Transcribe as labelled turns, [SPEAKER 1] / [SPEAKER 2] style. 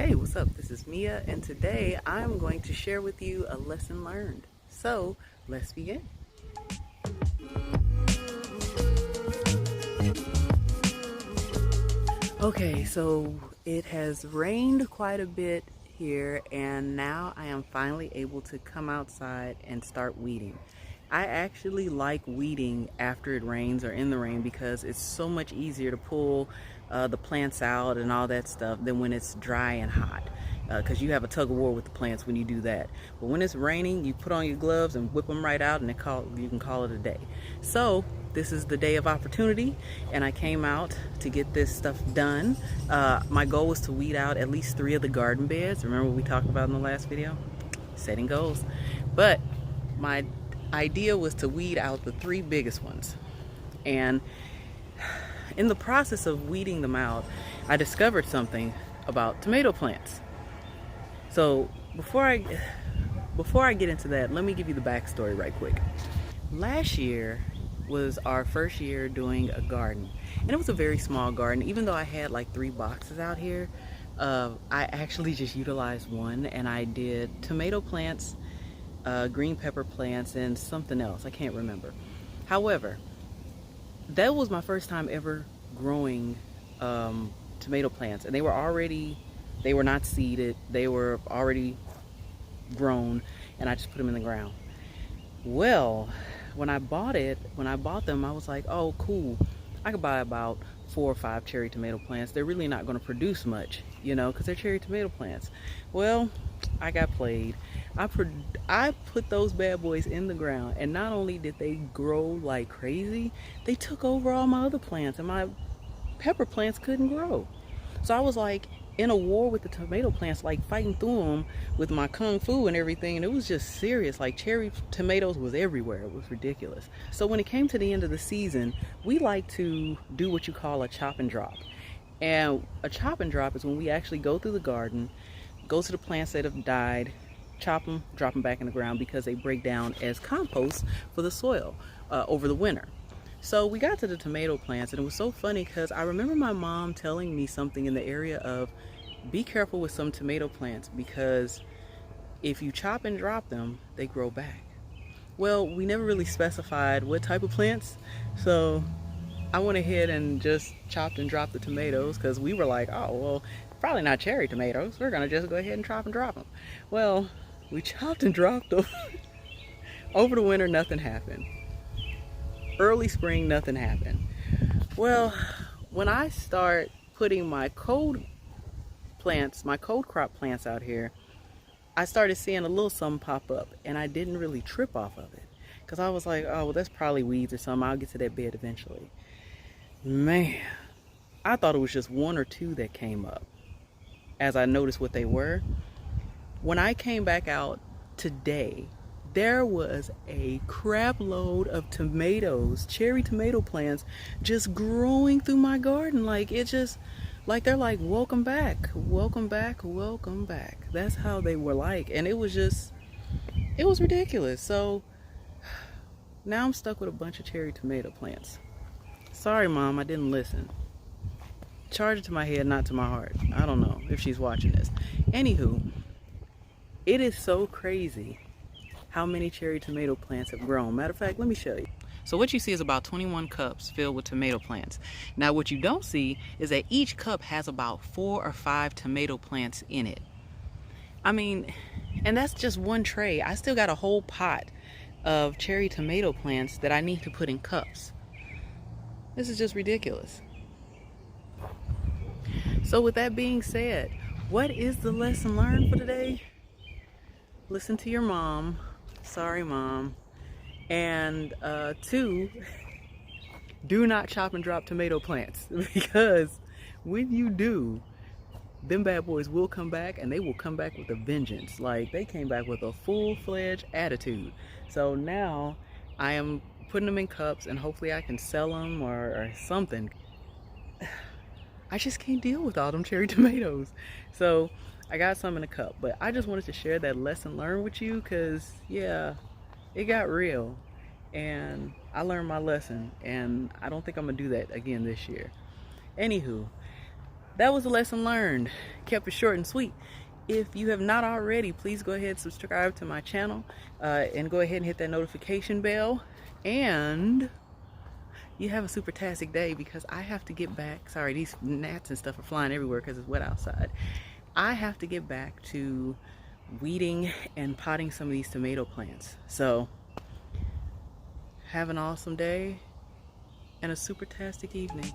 [SPEAKER 1] Hey, what's up? This is Mia, and today I'm going to share with you a lesson learned. So, let's begin. Okay, so it has rained quite a bit here, and now I am finally able to come outside and start weeding. I actually like weeding after it rains or in the rain because it's so much easier to pull the plants out and all that stuff than when it's dry and hot, because you have a tug of war with the plants when you do that. But when it's raining, you put on your gloves and whip them right out, and you can call it a day. So this is the day of opportunity, and I came out to get this stuff done. My goal was to weed out at least 3 of the garden beds. Remember what we talked about in the last video? Setting goals. But my idea was to weed out the 3 biggest ones. And in the process of weeding them out, I discovered something about tomato plants. So before I get into that, let me give you the backstory right quick. Last year was our first year doing a garden, and it was a very small garden. Even though I had like 3 boxes out here, I actually just utilized one, and I did tomato plants, green pepper plants, and something else I can't remember. However, that was my first time ever growing tomato plants, and they were not seeded, they were already grown, and I just put them in the ground. Well, when I bought them, I was like, oh cool, I could buy about 4 or 5 cherry tomato plants. They're really not going to produce much, because they're cherry tomato plants. Well, I got played. I put those bad boys in the ground, and not only did they grow like crazy, they took over all my other plants, and my pepper plants couldn't grow. So I was like in a war with the tomato plants, like fighting through them with my kung fu and everything, and it was just serious. Like cherry tomatoes was everywhere. It was ridiculous. So when it came to the end of the season, we like to do what you call a chop and drop. And a chop and drop is when we actually go through the garden, go to the plants that have died, chop them, drop them back in the ground, because they break down as compost for the soil over the winter. So we got to the tomato plants, and it was so funny because I remember my mom telling me something in the area of, be careful with some tomato plants, because if you chop and drop them, they grow back. Well, we never really specified what type of plants, so I went ahead and just chopped and dropped the tomatoes, because we were like, oh well, probably not cherry tomatoes, we're gonna just go ahead and chop and drop them. Well, we chopped and dropped them. Over the winter, nothing happened. Early spring, nothing happened. Well, when I start putting my cold crop plants out here, I started seeing a little something pop up, and I didn't really trip off of it, because I was like, oh well, that's probably weeds or something, I'll get to that bed eventually. Man, I thought it was just 1 or 2 that came up as I noticed what they were. When I came back out today, there was a crap load of tomatoes, cherry tomato plants, just growing through my garden. Like they're like, welcome back, welcome back, welcome back. That's how they were like, and it was ridiculous. So now I'm stuck with a bunch of cherry tomato plants. Sorry, Mom, I didn't listen. Charge it to my head, not to my heart. I don't know if she's watching this. Anywho, it is so crazy how many cherry tomato plants have grown. Matter of fact, let me show you. So what you see is about 21 cups filled with tomato plants. Now what you don't see is that each cup has about 4 or 5 tomato plants in it. I mean, and that's just one tray. I still got a whole pot of cherry tomato plants that I need to put in cups. This is just ridiculous. So with that being said, what is the lesson learned for today? Listen to your mom. Sorry, Mom. And 2, do not chop and drop tomato plants, because when you do, them bad boys will come back, and they will come back with a vengeance. Like, they came back with a full-fledged attitude. So now I am putting them in cups, and hopefully I can sell them or something. I just can't deal with all them cherry tomatoes. So I got some in a cup, but I just wanted to share that lesson learned with you, because yeah, it got real, and I learned my lesson, and I don't think I'm gonna do that again this year. Anywho, that was a lesson learned. Kept it short and sweet. If you have not already, please go ahead and subscribe to my channel and go ahead and hit that notification bell. And you have a super-tastic day, because I have to get back. Sorry, these gnats and stuff are flying everywhere because it's wet outside. I have to get back to weeding and potting some of these tomato plants. So have an awesome day and a super-tastic evening.